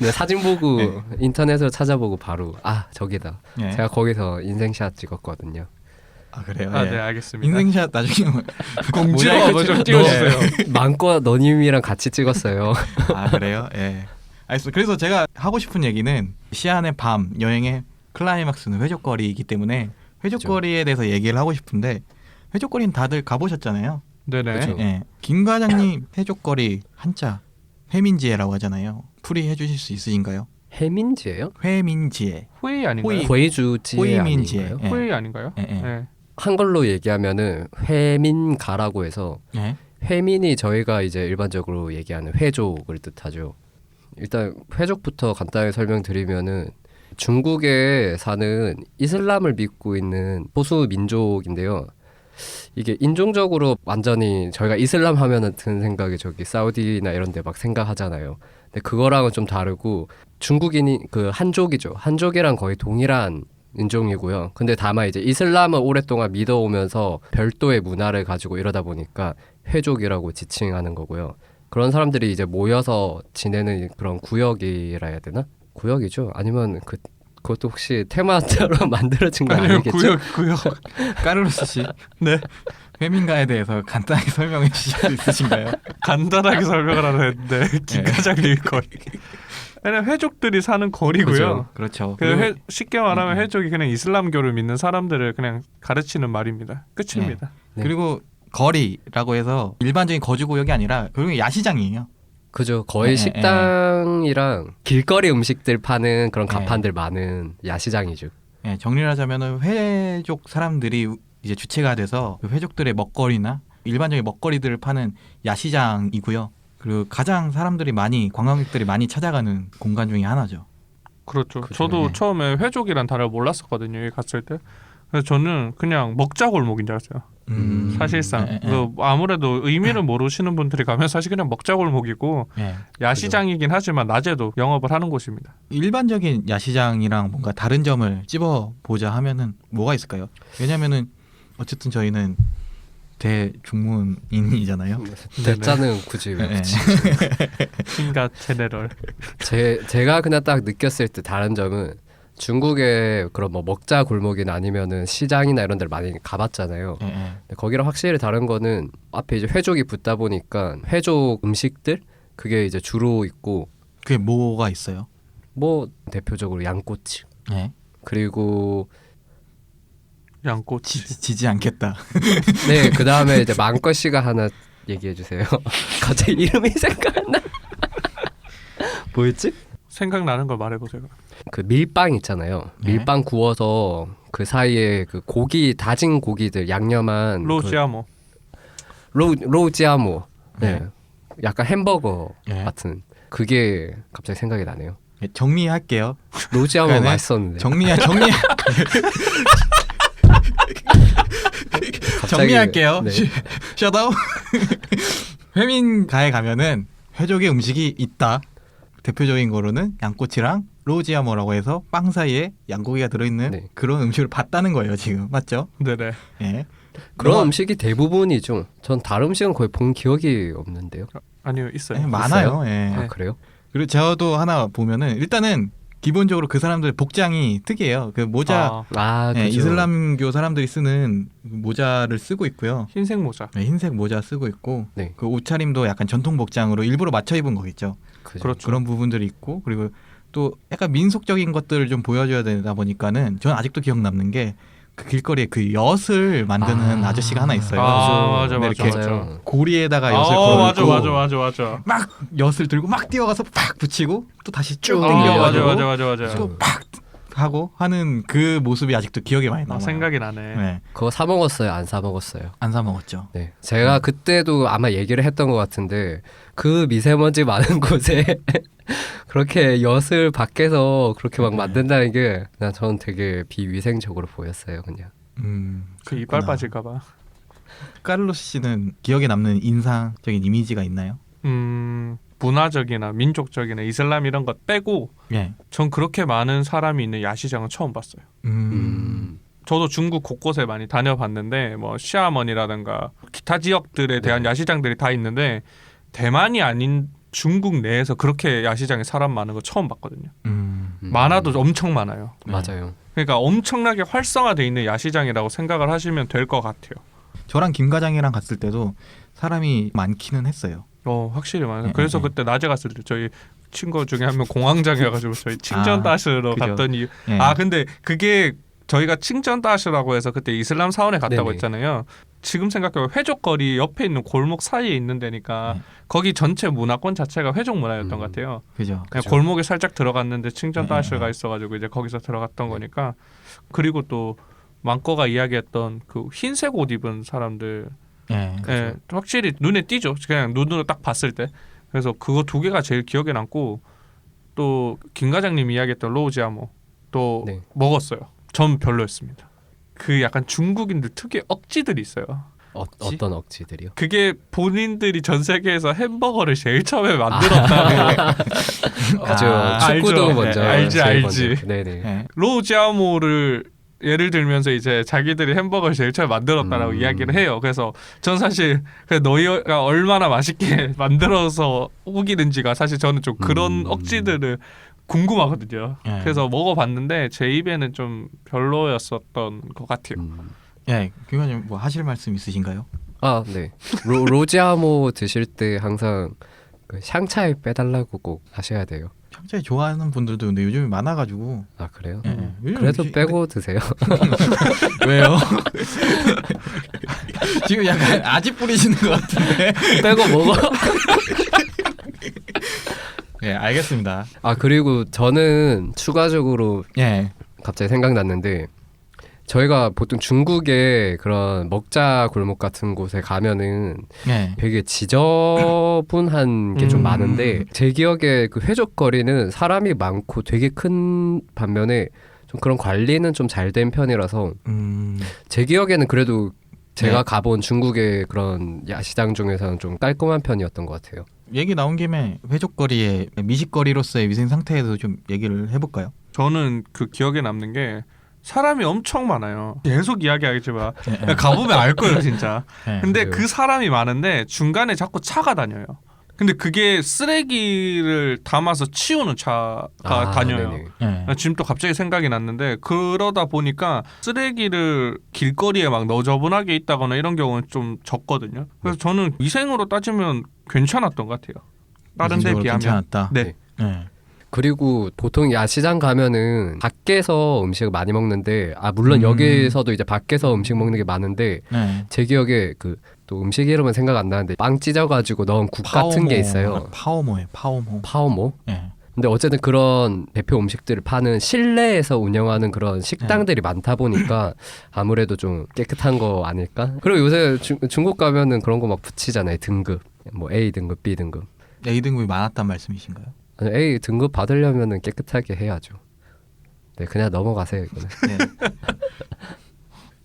Speaker 3: 네, 사진 보고
Speaker 2: 네.
Speaker 3: 인터넷으로 찾아보고 바로 저기다.
Speaker 2: 네.
Speaker 3: 제가 거기서 인생샷 찍었거든요.
Speaker 2: 아 그래요?
Speaker 1: 아,
Speaker 2: 예.
Speaker 1: 네, 알겠습니다.
Speaker 2: 인생샷 나중에
Speaker 1: 공지로 한번 좀 띄워주세요.
Speaker 3: 마음껏 너님이랑 같이 찍었어요.
Speaker 2: 아 그래요? 예. 알겠어. 그래서 제가 하고 싶은 얘기는 시안의 밤 여행의 클라이막스는 회족거리이기 때문에 회족거리에 대해서 얘기를 하고 싶은데 회족거리는 다들 가보셨잖아요.
Speaker 1: 네네.
Speaker 3: 그쵸.
Speaker 2: 예. 김 과장님 회족거리 한자 회민지혜라고 하잖아요. 풀이해 주실 수 있으신가요?
Speaker 3: 해민지예요?
Speaker 2: 회민지혜.
Speaker 1: 후웨이 아닌가요?
Speaker 2: 호이.
Speaker 3: 회주지혜
Speaker 2: 호이민지혜.
Speaker 3: 아닌가요?
Speaker 2: 예.
Speaker 1: 후웨이 아닌가요?
Speaker 2: 예, 예.
Speaker 1: 네.
Speaker 3: 한글로 얘기하면은 회민가라고 해서
Speaker 2: 예.
Speaker 3: 회민이 저희가 이제 일반적으로 얘기하는 회족을 뜻하죠. 일단 회족부터 간단히 설명드리면은 중국에 사는 이슬람을 믿고 있는 소수 민족인데요. 이게 인종적으로 완전히 저희가 이슬람 하면은 드는 생각이 저기 사우디나 이런 데 막 생각하잖아요. 근데 그거랑은 좀 다르고 중국인이 그 한족이죠. 한족이랑 거의 동일한 인종이고요. 근데 다만 이제 이슬람을 오랫동안 믿어오면서 별도의 문화를 가지고 이러다 보니까 회족이라고 지칭하는 거고요. 그런 사람들이 이제 모여서 지내는 그런 구역이라 해야 되나? 구역이죠. 아니면 그것도 혹시 테마처럼 만들어진 거
Speaker 1: 아니요,
Speaker 3: 아니겠죠?
Speaker 2: 구역. 까르로스 씨. 네. 회민가에 대해서 간단하게 설명해 주실 수 있으신가요?
Speaker 1: 간단하게 설명을 하려 했는데 김
Speaker 2: 네.
Speaker 1: 과장님 거리. 그냥 회족들이 사는 거리고요.
Speaker 2: 그렇죠.
Speaker 1: 쉽게 말하면 회족이 그냥 이슬람교를 믿는 사람들을 그냥 가르치는 말입니다. 끝입니다.
Speaker 3: 네.
Speaker 2: 그리고 거리라고 해서 일반적인 거주 구역이 아니라 결국에 야시장이에요.
Speaker 3: 그죠. 거의
Speaker 2: 예,
Speaker 3: 식당이랑 길거리 음식들 파는 그런
Speaker 2: 예.
Speaker 3: 가판들 많은 야시장이죠.
Speaker 2: 예, 정리를 하자면은 회족 사람들이 이제 주체가 돼서 그 회족들의 먹거리나 일반적인 먹거리들을 파는 야시장이고요. 그리고 가장 사람들이 관광객들이 많이 찾아가는 공간 중에 하나죠.
Speaker 1: 그렇죠.
Speaker 3: 그죠.
Speaker 1: 저도
Speaker 2: 네.
Speaker 1: 처음에 회족이란 단어를 몰랐었거든요. 여기 갔을 때. 그래서 저는 그냥 먹자골목인 줄 알았어요. 사실상
Speaker 2: 예, 예.
Speaker 1: 아무래도 의미를 모르시는 분들이 가면 사실 그냥 먹자골목이고
Speaker 2: 예.
Speaker 1: 야시장이긴 하지만 낮에도 영업을 하는 곳입니다.
Speaker 2: 일반적인 야시장이랑 뭔가 다른 점을 찝어보자 하면은 뭐가 있을까요? 왜냐면은 어쨌든 저희는 대중문인이잖아요.
Speaker 3: 대자는 굳이 왜
Speaker 2: 예, 예.
Speaker 3: 붙이지?
Speaker 1: 킹가 제네럴.
Speaker 3: 제가 그냥 딱 느꼈을 때 다른 점은 중국의 그런 뭐 먹자 골목이나 아니면은 시장이나 이런 데를 많이 가봤잖아요.
Speaker 2: 예, 예.
Speaker 3: 근데 거기랑 확실히 다른 거는 앞에 이제 회족이 붙다 보니까 회족 음식들 그게 이제 주로 있고
Speaker 2: 그게 뭐가 있어요?
Speaker 3: 뭐 대표적으로 양꼬치
Speaker 2: 예.
Speaker 3: 그리고
Speaker 1: 양꼬치.
Speaker 2: 지지 않겠다.
Speaker 3: 네 그다음에 이제 망꺼씨가 하나 얘기해 주세요. 갑자기 이름이 생각 안 나. 뭐였지?
Speaker 1: 생각나는 걸 말해보세요.
Speaker 3: 그 밀빵 있잖아요.
Speaker 2: 네.
Speaker 3: 밀빵 구워서 그 사이에 그 고기 다진 고기들 양념한
Speaker 1: 로지아모.
Speaker 3: 로지아모. 네.
Speaker 2: 네.
Speaker 3: 약간 햄버거
Speaker 2: 네.
Speaker 3: 같은 그게 갑자기 생각이 나네요.
Speaker 2: 예, 정리할게요.
Speaker 3: 로지아모
Speaker 2: 그러네.
Speaker 3: 맛있었는데. 갑자기-
Speaker 2: 정리할게요.
Speaker 3: 네.
Speaker 2: 셧다운. 회민가에 가면은 회족의 음식이 있다. 대표적인 거로는 양꼬치랑 로지아모라고 해서 빵 사이에 양고기가 들어있는
Speaker 3: 네.
Speaker 2: 그런 음식을 봤다는 거예요 지금 맞죠?
Speaker 1: 네네.
Speaker 2: 예.
Speaker 3: 그런
Speaker 2: 뭐가-
Speaker 3: 음식이 대부분이죠. 전 다른 음식은 거의 본 기억이 없는데요.
Speaker 1: 아니요, 있어요.
Speaker 2: 예, 많아요. 예.
Speaker 3: 아 그래요?
Speaker 2: 그리고 저도 하나 보면은 일단은 기본적으로 그 사람들 복장이 특이해요. 그 모자
Speaker 3: 아
Speaker 2: 예,
Speaker 3: 그죠.
Speaker 2: 이슬람교 사람들이 쓰는 모자를 쓰고 있고요.
Speaker 1: 흰색 모자.
Speaker 2: 네, 흰색 모자 쓰고 있고
Speaker 3: 네.
Speaker 2: 그 옷차림도 약간 전통 복장으로 일부러 맞춰 입은 거겠죠.
Speaker 3: 그죠.
Speaker 1: 그렇죠.
Speaker 2: 그런 부분들이 있고 그리고 또 약간 민속적인 것들을 좀 보여줘야 되다 보니까는 저는 아직도 기억 남는 게 그 길거리에 그 엿을 만드는 아~ 저씨가 하나 있어요.
Speaker 1: 맞아,
Speaker 2: 근데
Speaker 1: 맞아,
Speaker 2: 이렇게
Speaker 1: 맞아.
Speaker 2: 고리에다가 엿을 걸고
Speaker 1: 맞아.
Speaker 2: 막 엿을 들고 막 뛰어가서 팍 붙이고 또 다시 쭉
Speaker 1: 아,
Speaker 2: 당겨가지고
Speaker 1: 맞아.
Speaker 2: 또 팍 하고 하는 그 모습이 아직도 기억에 많이 남아요.
Speaker 1: 생각이 나네.
Speaker 2: 네.
Speaker 3: 그거 사 먹었어요? 안 사 먹었어요?
Speaker 2: 안 사 먹었죠.
Speaker 3: 네, 제가 그때도 아마 얘기를 했던 것 같은데 그 미세먼지 많은 곳에 그렇게 엿을 밖에서 그렇게 막 만든다는 게 그냥 저는 되게 비위생적으로 보였어요, 그냥.
Speaker 1: 그 이빨 빠질까봐.
Speaker 2: 카를로스 씨는 기억에 남는 인상적인 이미지가 있나요?
Speaker 1: 문화적이나 민족적이나 이슬람 이런 것 빼고
Speaker 2: 예.
Speaker 1: 전 그렇게 많은 사람이 있는 야시장은 처음 봤어요. 저도 중국 곳곳에 많이 다녀봤는데 뭐 시아먼이라든가 기타 지역들에 대한 야시장들이 다 있는데 대만이 아닌 중국 내에서 그렇게 야시장에 사람 많은 거 처음 봤거든요. 많아도 엄청 많아요.
Speaker 3: 맞아요.
Speaker 1: 그러니까 엄청나게 활성화돼 있는 야시장이라고 생각을 하시면 될 것 같아요.
Speaker 2: 저랑 김 과장이랑 갔을 때도 사람이 많기는 했어요.
Speaker 1: 확실히 많아요. 그래서 그때 낮에 갔을 때 저희 친구 중에 한 명 공황장애여가지고 저희 칭전다시로
Speaker 2: 그죠.
Speaker 1: 갔더니
Speaker 2: 예.
Speaker 1: 근데 그게 저희가 칭전다시라고 해서 그때 이슬람 사원에 갔다고
Speaker 3: 네네.
Speaker 1: 했잖아요. 지금 생각해보면 회족거리 옆에 있는 골목 사이에 있는 데니까 거기 전체 문화권 자체가 회족 문화였던 것 같아요.
Speaker 2: 그죠.
Speaker 1: 그냥 골목에 살짝 들어갔는데 칭전다시가
Speaker 2: 네.
Speaker 1: 있어가지고 이제 거기서 들어갔던 거니까. 그리고 또 망꼬가 이야기했던 그 흰색 옷 입은 사람들
Speaker 2: 예.
Speaker 1: 예, 확실히 눈에 띄죠. 그냥 눈으로 딱 봤을 때. 그래서 그거 두 개가 제일 기억에 남고 또 김 과장님 이야기했던 로우지아모 또
Speaker 3: 네.
Speaker 1: 먹었어요. 전 별로였습니다. 그 약간 중국인들 특유의 억지들이 있어요.
Speaker 3: 어떤 억지들이요?
Speaker 1: 그게 본인들이 전 세계에서 햄버거를 제일 처음에 만들었다고.
Speaker 3: 맞아요. 축구도
Speaker 1: 알죠.
Speaker 3: 먼저.
Speaker 1: 알지,
Speaker 3: 제일
Speaker 1: 알지.
Speaker 3: 먼저. 네네.
Speaker 2: 예.
Speaker 1: 로우지아모를 예를 들면서 이제 자기들이 햄버거를 제일 처음에 만들었다라고 이야기를 해요. 그래서 전 사실 너희가 얼마나 맛있게 만들어서 우기는지가 사실 저는 좀 그런 억지들을 궁금하거든요.
Speaker 2: 예.
Speaker 1: 그래서 먹어봤는데 제 입에는 좀 별로였었던 것 같아요.
Speaker 2: 예. 김 과장님 뭐 하실 말씀 있으신가요?
Speaker 3: 아, 네. 로지아모 드실 때 항상 그 샹차이 빼달라고 꼭 하셔야 돼요.
Speaker 2: 평소에 좋아하는 분들도 근데 요즘에 많아가지고.
Speaker 3: 아, 그래요?
Speaker 2: 예. 요즘
Speaker 3: 그래도
Speaker 2: 음식-
Speaker 3: 빼고 드세요.
Speaker 2: 왜요? 지금 약간 아직 뿌리시는 것 같은데.
Speaker 3: 빼고 먹어.
Speaker 2: 예, 알겠습니다.
Speaker 3: 아, 그리고 저는 추가적으로
Speaker 2: 예.
Speaker 3: 갑자기 생각났는데 저희가 보통 중국의 그런 먹자 골목 같은 곳에 가면은
Speaker 2: 예.
Speaker 3: 되게 지저분한 게 좀 많은데 제 기억에 그 회족거리는 사람이 많고 되게 큰 반면에 좀 그런 관리는 좀 잘 된 편이라서 제 기억에는 그래도 제가
Speaker 2: 네.
Speaker 3: 가본 중국의 그런 야시장 중에서는 좀 깔끔한 편이었던 것 같아요.
Speaker 2: 얘기 나온 김에 회족거리의 미식거리로서의 위생 상태에도 좀 얘기를 해볼까요?
Speaker 1: 저는 그 기억에 남는 게 사람이 엄청 많아요. 계속 이야기하겠지만
Speaker 2: 예.
Speaker 1: 가보면 알 거예요, 진짜.
Speaker 2: 예.
Speaker 1: 근데
Speaker 3: 네.
Speaker 1: 그 사람이 많은데 중간에 자꾸 차가 다녀요. 근데 그게 쓰레기를 담아서 치우는 차가 다녀요.
Speaker 3: 네네.
Speaker 2: 예.
Speaker 1: 지금 또 갑자기 생각이 났는데 그러다 보니까 쓰레기를 길거리에 막 너저분하게 있다거나 이런 경우는 좀 적거든요. 그래서 저는 위생으로 따지면 괜찮았던 것 같아요. 다른 데
Speaker 2: 위생적으로
Speaker 1: 비하면.
Speaker 2: 괜찮았다.
Speaker 1: 네.
Speaker 2: 예.
Speaker 3: 그리고 보통 야시장 가면은 밖에서 음식을 많이 먹는데 물론 여기서도 이제 밖에서 음식 먹는 게 많은데
Speaker 2: 네.
Speaker 3: 제 기억에 그 또 음식 이름은 생각 안 나는데 빵 찢어가지고 넣은 국 같은 게 있어요.
Speaker 2: 파오모예요. 파오모.
Speaker 3: 파오모.
Speaker 2: 예.
Speaker 3: 근데 어쨌든 그런 대표 음식들을 파는 실내에서 운영하는 그런 식당들이 많다 보니까 아무래도 좀 깨끗한 거 아닐까? 그리고 요새 중국 가면은 그런 거 막 붙이잖아요. 등급. 뭐 A 등급, B 등급.
Speaker 2: A 등급이 많았단 말씀이신가요?
Speaker 3: 아니, A 등급 받으려면은 깨끗하게 해야죠. 네, 그냥 넘어가세요, 이거는.
Speaker 2: 네.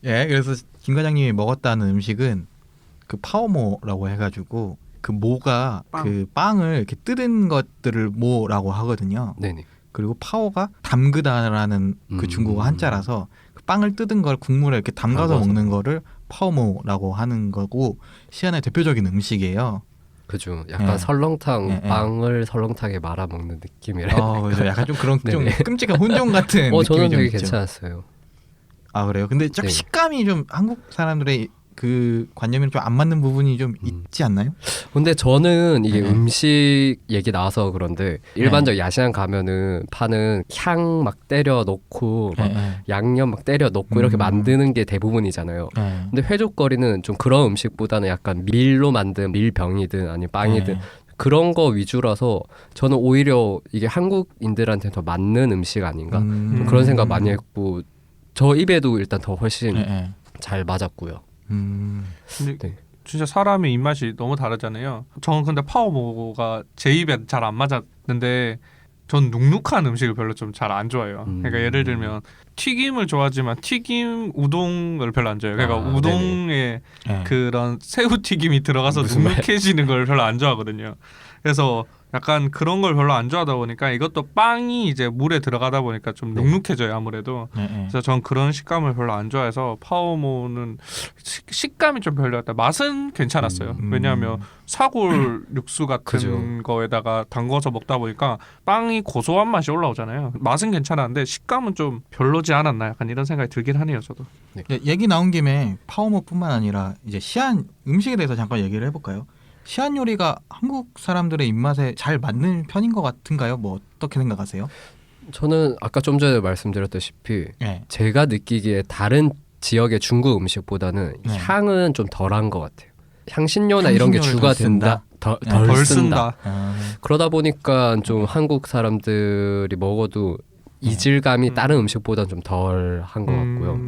Speaker 2: 예, 그래서 김 과장님이 먹었다는 음식은 그 파오모라고 해가지고 그 모가 그 빵을 이렇게 뜯은 것들을 모라고 하거든요.
Speaker 3: 네네.
Speaker 2: 그리고 파오가 담그다라는 그 중국어 한자라서 그 빵을 뜯은 걸 국물에 이렇게 담가서 먹는 거를 파오모라고 하는 거고 시안의 대표적인 음식이에요.
Speaker 3: 그죠. 약간
Speaker 2: 예.
Speaker 3: 설렁탕
Speaker 2: 예, 예.
Speaker 3: 빵을 설렁탕에 말아 먹는 느낌이라.
Speaker 2: 그죠. 약간 좀 그런 좀
Speaker 3: 네네.
Speaker 2: 끔찍한 혼종 같은 느낌이
Speaker 3: 저는
Speaker 2: 좀
Speaker 3: 되게
Speaker 2: 있죠.
Speaker 3: 괜찮았어요.
Speaker 2: 아 그래요? 근데 좀
Speaker 3: 네.
Speaker 2: 식감이 좀 한국 사람들의 그 관념이 좀 안 맞는 부분이 좀 있지 않나요?
Speaker 3: 근데 저는 이게
Speaker 2: 네.
Speaker 3: 음식 얘기 나와서 그런데 일반적 야시장 가면은 파는 향 막 때려 넣고 막 양념 막 때려 넣고 이렇게 만드는 게 대부분이잖아요. 근데 회족거리는 좀 그런 음식보다는 약간 밀로 만든 밀병이든 아니면 빵이든 그런 거 위주라서 저는 오히려 이게 한국인들한테 더 맞는 음식 아닌가 좀 그런 생각 많이 했고 저 입에도 일단 더 훨씬 잘 맞았고요.
Speaker 1: 근데
Speaker 3: 네.
Speaker 1: 진짜 사람의 입맛이 너무 다르잖아요. 저는 근데 파워모가 제 입에 잘 안 맞았는데 전 눅눅한 음식을 별로 좀 잘 안 좋아해요. 그러니까 예를 들면 튀김을 좋아하지만 튀김 우동을 별로 안 좋아해요. 그러니까 우동에 그런 새우 튀김이 들어가서 눅눅해지는 걸 별로 안 좋아하거든요. 그래서 약간 그런 걸 별로 안 좋아하다 보니까 이것도 빵이 이제 물에 들어가다 보니까 좀 눅눅해져요 아무래도. 그래서 전 그런 식감을 별로 안 좋아해서 파워모는 식감이 좀 별로였다. 맛은 괜찮았어요. 왜냐하면 사골 육수 같은
Speaker 3: 그죠.
Speaker 1: 거에다가 담궈서 먹다 보니까 빵이 고소한 맛이 올라오잖아요. 맛은 괜찮았는데 식감은 좀 별로지 않았나 약간 이런 생각이 들긴 하네요 저도.
Speaker 2: 네, 얘기 나온 김에 파워모뿐만 아니라 이제 시안 음식에 대해서 잠깐 얘기를 해볼까요? 시안 요리가 한국 사람들의 입맛에 잘 맞는 편인 것 같은가요? 뭐 어떻게 생각하세요?
Speaker 3: 저는 아까 좀 전에 말씀드렸다시피
Speaker 2: 네.
Speaker 3: 제가 느끼기에 다른 지역의 중국 음식보다는
Speaker 2: 네.
Speaker 3: 향은 좀 덜한 것 같아요. 향신료나 이런 게
Speaker 2: 향신료를
Speaker 3: 주가
Speaker 2: 덜 쓴다?
Speaker 3: 된다,
Speaker 1: 덜
Speaker 3: 덜 쓴다. 그러다 보니까 좀 한국 사람들이 먹어도 이질감이 다른 음식보다는 좀 덜한 것 같고요.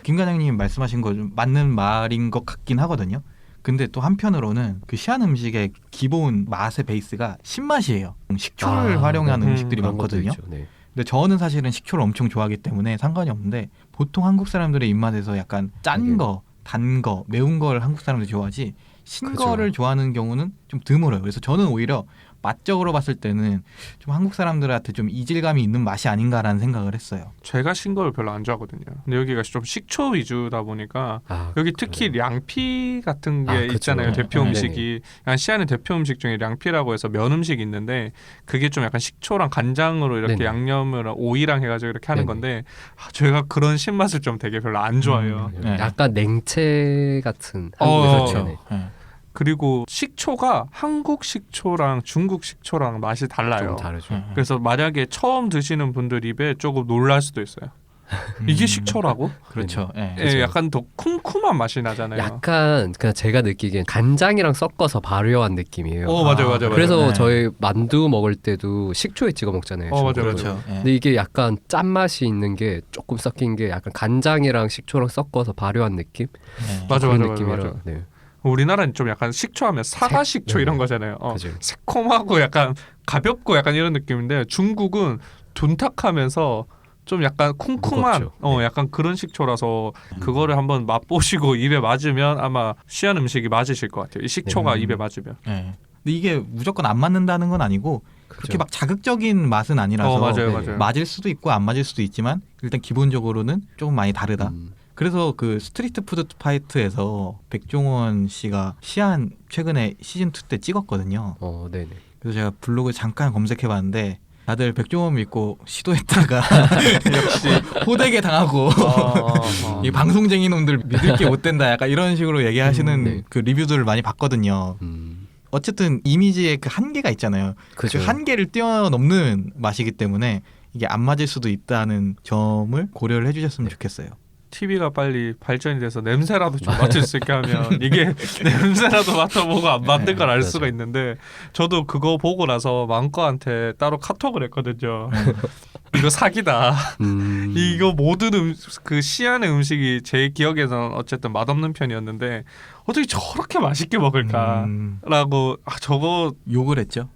Speaker 2: 김 과장님 말씀하신 거 좀 맞는 말인 것 같긴 하거든요. 근데 또 한편으로는 그 시안 음식의 기본 맛의 베이스가 신맛이에요. 식초를 활용하는 음식들이
Speaker 3: 그런 것도
Speaker 2: 많거든요.
Speaker 3: 있죠. 네.
Speaker 2: 근데 저는 사실은 식초를 엄청 좋아하기 때문에 상관이 없는데 보통 한국 사람들의 입맛에서 약간 짠 거, 단 거, 매운 걸 한국 사람들이 좋아하지 신
Speaker 3: 그죠.
Speaker 2: 거를 좋아하는 경우는 좀 드물어요. 그래서 저는 오히려 맛적으로 봤을 때는 좀 한국 사람들한테 좀 이질감이 있는 맛이 아닌가라는 생각을 했어요.
Speaker 1: 제가 신 거를 별로 안 좋아하거든요. 근데 여기가 좀 식초 위주다 보니까 여기 특히 량피 같은 게
Speaker 3: 그쵸.
Speaker 1: 있잖아요.
Speaker 3: 네.
Speaker 1: 대표
Speaker 3: 네.
Speaker 1: 음식이 약간 시안의 대표 음식 중에 량피라고 해서 면 음식이 있는데 그게 좀 약간 식초랑 간장으로 이렇게
Speaker 3: 네네.
Speaker 1: 양념을 오이랑 해가지고 이렇게 하는
Speaker 3: 네네.
Speaker 1: 건데 제가 그런 신맛을 좀 되게 별로 안 좋아해요.
Speaker 2: 네.
Speaker 3: 약간 냉채 같은
Speaker 1: 그렇죠.
Speaker 3: 한국에서
Speaker 2: 네.
Speaker 1: 그리고 식초가 한국 식초랑 중국 식초랑 맛이 달라요.
Speaker 3: 좀 다르죠.
Speaker 1: 그래서 만약에 처음 드시는 분들 입에 조금 놀랄 수도 있어요. 이게 식초라고?
Speaker 2: 그렇죠. 네.
Speaker 1: 예, 약간 더 쿰쿰한 맛이 나잖아요.
Speaker 3: 약간 그냥 제가 느끼기엔 간장이랑 섞어서 발효한 느낌이에요.
Speaker 1: 맞아요.
Speaker 3: 그래서
Speaker 2: 네.
Speaker 3: 저희 만두 먹을 때도 식초에 찍어 먹잖아요.
Speaker 1: 맞아요,
Speaker 3: 중국은.
Speaker 2: 그렇죠. 네.
Speaker 3: 근데 이게 약간 짠맛이 있는 게 조금 섞인 게 약간 간장이랑 식초랑 섞어서 발효한 느낌?
Speaker 2: 네.
Speaker 1: 맞아,
Speaker 3: 그런
Speaker 1: 맞아,
Speaker 3: 느낌이라.
Speaker 1: 맞아.
Speaker 3: 네.
Speaker 1: 우리나라는 좀 약간 식초하면 사과 식초
Speaker 3: 네.
Speaker 1: 이런 거잖아요.
Speaker 3: 그죠.
Speaker 1: 새콤하고 약간 가볍고 약간 이런 느낌인데 중국은 둔탁하면서 좀 약간 쿰쿰한
Speaker 3: 무겁죠.
Speaker 1: 약간 그런 식초라서 그거를 한번 맛보시고 입에 맞으면 아마 시안 음식이 맞으실 것 같아요. 이 식초가 입에 맞으면.
Speaker 2: 네. 근데 이게 무조건 안 맞는다는 건 아니고 그렇게
Speaker 3: 그죠.
Speaker 2: 막 자극적인 맛은 아니라서
Speaker 1: 맞아요.
Speaker 2: 맞을 수도 있고 안 맞을 수도 있지만 일단 기본적으로는 조금 많이 다르다. 그래서 그 스트리트 푸드 파이트에서 백종원 씨가 시안 최근에 시즌 2 때 찍었거든요.
Speaker 3: 네네.
Speaker 2: 그래서 제가 블로그 잠깐 검색해봤는데 다들 백종원 믿고 시도했다가 역시 호되게 당하고 이 방송쟁이 놈들 믿을 게 못 된다 약간 이런 식으로 얘기하시는
Speaker 3: 네.
Speaker 2: 그 리뷰들을 많이 봤거든요. 어쨌든 이미지의 그 한계가 있잖아요.
Speaker 3: 그죠.
Speaker 2: 그 한계를 뛰어넘는 맛이기 때문에 이게 안 맞을 수도 있다는 점을 고려를 해주셨으면 좋겠어요.
Speaker 1: TV가 빨리 발전이 돼서 냄새라도 좀 맡을 수 있게 하면 이게 냄새라도 맡아보고 안 맞는 걸 알 수가 있는데 저도 그거 보고 나서 망과한테 따로 카톡을 했거든요. 이거 사기다. 이거 모든 그 시안의 음식이 제 기억에서는 어쨌든 맛없는 편이었는데 어떻게 저렇게 맛있게 먹을까라고 저거
Speaker 2: 욕을 했죠.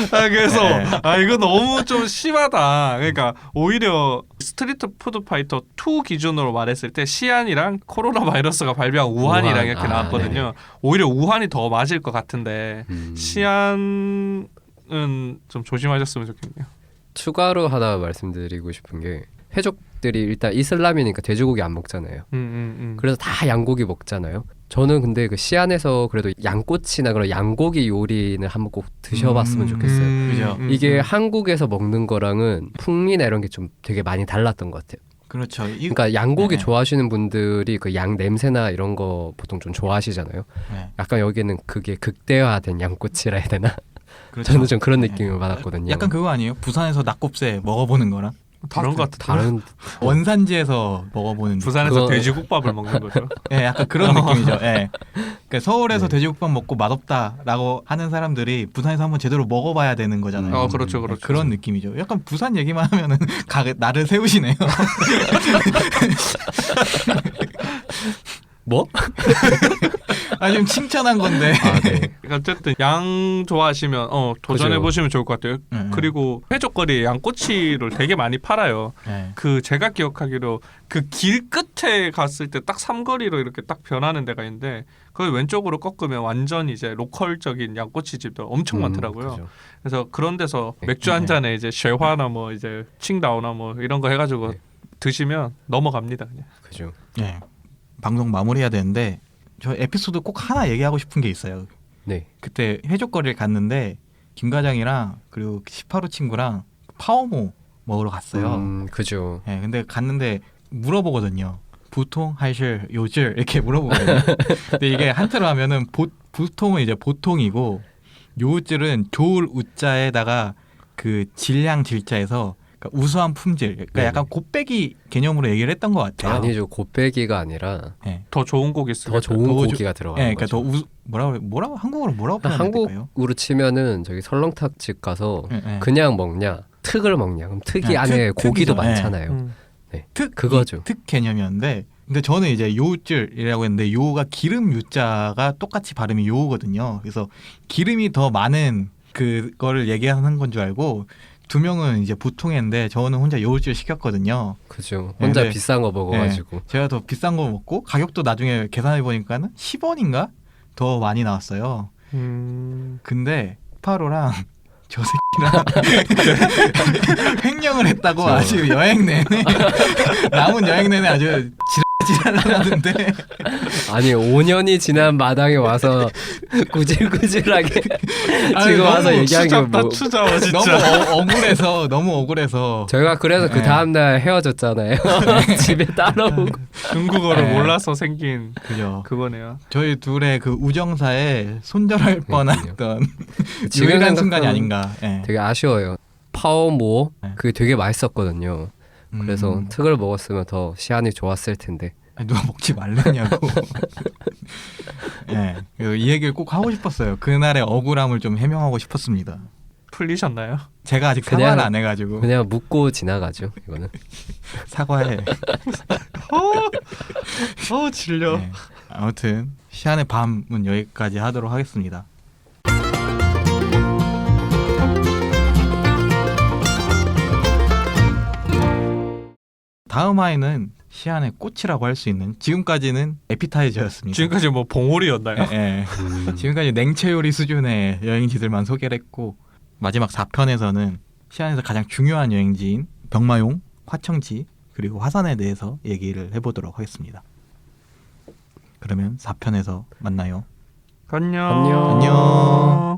Speaker 1: 그래서 이거 너무 좀 심하다. 그러니까 오히려 스트리트 푸드 파이터 2 기준으로 말했을 때 시안이랑 코로나 바이러스가 발병한 우한이랑 이렇게 나왔거든요.
Speaker 3: 네네.
Speaker 1: 오히려 우한이 더 맞을 것 같은데 시안은 좀 조심하셨으면 좋겠네요.
Speaker 3: 추가로 하나 말씀드리고 싶은 게 회족들이 일단 이슬람이니까 돼지고기 안 먹잖아요. 그래서 다 양고기 먹잖아요. 저는 근데 그 시안에서 그래도 양꼬치나 그런 양고기 요리는 한번 꼭 드셔봤으면 좋겠어요.
Speaker 2: 그죠.
Speaker 3: 이게 한국에서 먹는 거랑은 풍미나 이런 게 좀 되게 많이 달랐던 것 같아요.
Speaker 2: 그렇죠.
Speaker 3: 그러니까 양고기
Speaker 2: 네.
Speaker 3: 좋아하시는 분들이 그 양 냄새나 이런 거 보통 좀 좋아하시잖아요.
Speaker 2: 네.
Speaker 3: 약간 여기는 그게 극대화된 양꼬치라 해야 되나?
Speaker 2: 그렇죠.
Speaker 3: 저는 좀 그런 느낌을 받았거든요.
Speaker 2: 약간 그거 아니에요? 부산에서 낙곱새 먹어보는 거랑
Speaker 1: 다른 것 같아.
Speaker 3: 다른
Speaker 2: 원산지에서 먹어보는
Speaker 1: 부산에서
Speaker 3: 그거-
Speaker 1: 돼지국밥을 먹는 거죠.
Speaker 2: 예, 약간 그런 느낌이죠. 예. 그러니까 서울에서
Speaker 3: 네.
Speaker 2: 돼지국밥 먹고 맛없다라고 하는 사람들이 부산에서 한번 제대로 먹어봐야 되는 거잖아요.
Speaker 1: 그렇죠, 그렇죠.
Speaker 2: 그런 느낌이죠. 약간 부산 얘기만 하면은 나를 세우시네요.
Speaker 3: 뭐?
Speaker 2: 아, 지금 칭찬한 건데.
Speaker 3: 아, 네.
Speaker 1: 그러니까 어쨌든 양 좋아하시면 도전해 보시면 좋을 것 같아요. 그리고 회족거리에 양꼬치를 되게 많이 팔아요.
Speaker 2: 예.
Speaker 1: 그 제가 기억하기로 그 길 끝에 갔을 때 딱 삼거리로 이렇게 딱 변하는 데가 있는데 거기 왼쪽으로 꺾으면 완전 이제 로컬적인 양꼬치 집도 엄청 많더라고요.
Speaker 3: 그죠.
Speaker 1: 그래서 그런 데서 맥주 한 잔에 이제 쉐화나 뭐 이제 칭다오나 뭐 이런 거 해가지고
Speaker 3: 네.
Speaker 1: 드시면 넘어갑니다. 그냥.
Speaker 3: 그죠.
Speaker 2: 예. 방송 마무리해야 되는데 저 에피소드 꼭 하나 얘기하고 싶은 게 있어요.
Speaker 3: 네.
Speaker 2: 그때 회족거리를 갔는데 김 과장이랑 그리고 18호 친구랑 파워모 먹으러 갔어요.
Speaker 3: 그죠.
Speaker 2: 예, 근데 갔는데 물어보거든요. 보통 하실 요질 이렇게 물어보거든요. 근데 이게 한자로 하면은 보통은 이제 보통이고 요질은 좋을 우자에다가 그 질량 질자에서 그러니까 우수한 품질, 그러니까
Speaker 3: 네네.
Speaker 2: 약간 곱빼기 개념으로 얘기를 했던 것 같아요.
Speaker 3: 아니죠. 곱빼기가 아니라
Speaker 2: 예,
Speaker 1: 더 좋은 곡 있으면
Speaker 3: 더 좋은
Speaker 2: 더
Speaker 3: 고기가 들어가는
Speaker 2: 예, 그러니까
Speaker 3: 거죠.
Speaker 2: 더 뭐라고 한국어로 뭐라고 표현해야 될까요?
Speaker 3: 한국으로 치면은 저기 설렁탕 집 가서
Speaker 2: 예, 예.
Speaker 3: 그냥 먹냐, 특을 먹냐. 그럼 특이
Speaker 2: 네,
Speaker 3: 안에
Speaker 2: 특-
Speaker 3: 고기도
Speaker 2: 특이죠.
Speaker 3: 많잖아요. 네.
Speaker 2: 특
Speaker 3: 그거죠.
Speaker 2: 특 개념이었는데 근데 저는 이제 요질이라고 했는데 요가 기름 유자가 똑같이 발음이 요거든요. 그래서 기름이 더 많은 그거를 얘기하는 건 줄 알고 두 명은 이제 보통인데 저는 혼자 요질 시켰거든요.
Speaker 3: 그죠. 혼자
Speaker 2: 네.
Speaker 3: 비싼 거 먹어가지고.
Speaker 2: 제가 더 비싼 거 먹고 가격도 나중에 계산해 보니까는 10원인가 더 많이 나왔어요. 근데 파로랑 저 새끼랑 횡령을 했다고 아주 여행 내내 남은 여행 내내 아주 지랄하는데
Speaker 3: 아니 5년이 지난 마당에 와서 구질구질하게
Speaker 2: 아니,
Speaker 3: 지금
Speaker 2: 너무
Speaker 3: 와서 얘기한 게 뭐.
Speaker 1: 추잡아
Speaker 2: 너무 억울해서
Speaker 3: 저희가 그래서 그
Speaker 2: 네.
Speaker 3: 다음날 헤어졌잖아요. 집에 따라오고.
Speaker 1: 중국어를
Speaker 2: 네.
Speaker 1: 몰라서 생긴
Speaker 2: 그죠.
Speaker 1: 그거네요.
Speaker 2: 저희 둘의 그 우정사에 손절할 뻔했던
Speaker 3: 지금
Speaker 2: 유일한 순간이
Speaker 3: 생각하면
Speaker 2: 아닌가. 예.
Speaker 3: 되게 아쉬워요. 파워모
Speaker 2: 네.
Speaker 3: 그게 되게 맛있었거든요. 그래서
Speaker 2: 음.
Speaker 3: 특을 먹었으면 더 시안이 좋았을 텐데.
Speaker 2: 아니, 누가 먹지 말랬냐고. 예, 이 얘기를 꼭 하고 싶었어요. 그날의 억울함을 좀 해명하고 싶었습니다.
Speaker 1: 풀리셨나요?
Speaker 2: 제가 아직
Speaker 3: 그냥-
Speaker 2: 사과를 안 해가지고
Speaker 3: 그냥 묻고 지나가죠. 이거는.
Speaker 2: 사과해.
Speaker 1: 질려.
Speaker 2: 네. 아무튼 시안의 밤은 여기까지 하도록 하겠습니다. 다음 화에는 시안의 꽃이라고 할 수 있는 지금까지는 에피타이저였습니다.
Speaker 1: 지금까지 뭐 봉오리였나요?
Speaker 2: 예, 예. 지금까지 냉채 요리 수준의 여행지들만 소개를 했고 마지막 4편에서는 시안에서 가장 중요한 여행지인 병마용, 화청지 그리고 화산에 대해서 얘기를 해보도록 하겠습니다. 그러면 4편에서 만나요.
Speaker 1: 안녕.
Speaker 3: 안녕.
Speaker 2: 안녕.